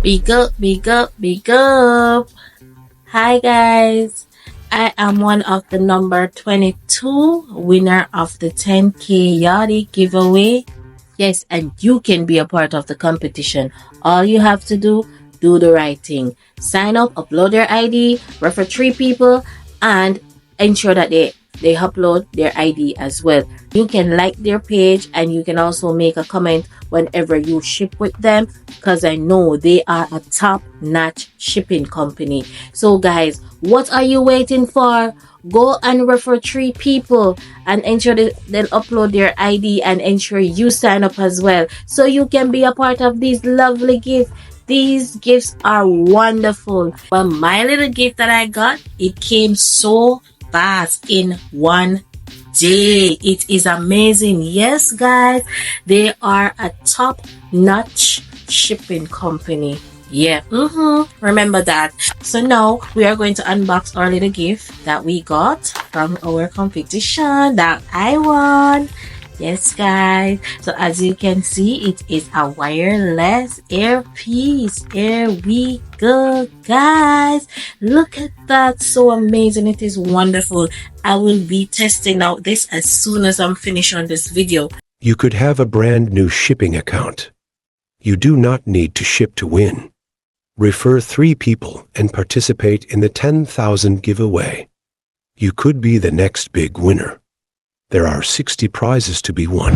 Big up, big up, big up. Hi guys. I am one of the number 22 winner of the 10K Yachty giveaway. Yes, and you can be a part of the competition. All you have to do the right thing. Sign up, upload your ID, refer 3 people, and ensure that they upload their ID as well. You can like their page and you can also make a comment whenever you ship with them, because I know they are a top-notch shipping company. So guys, what are you waiting for? Go and refer 3 people and ensure that they'll upload their ID and ensure you sign up as well so you can be a part of these lovely gifts. These gifts are wonderful. Well, my little gift that I got, it came so fast in one day. It is amazing. Yes, guys, they are a top-notch shipping company. Yeah, remember that. So now we are going to unbox our little gift that we got from our competition that I won. Yes, guys. So as you can see, it is a wireless earpiece. Here we go, guys. Look at that. So amazing. It is wonderful. I will be testing out this as soon as I'm finished on this video. You could have a brand new shipping account. You do not need to ship to win. Refer 3 people and participate in the 10,000 giveaway. You could be the next big winner. There are 60 prizes to be won.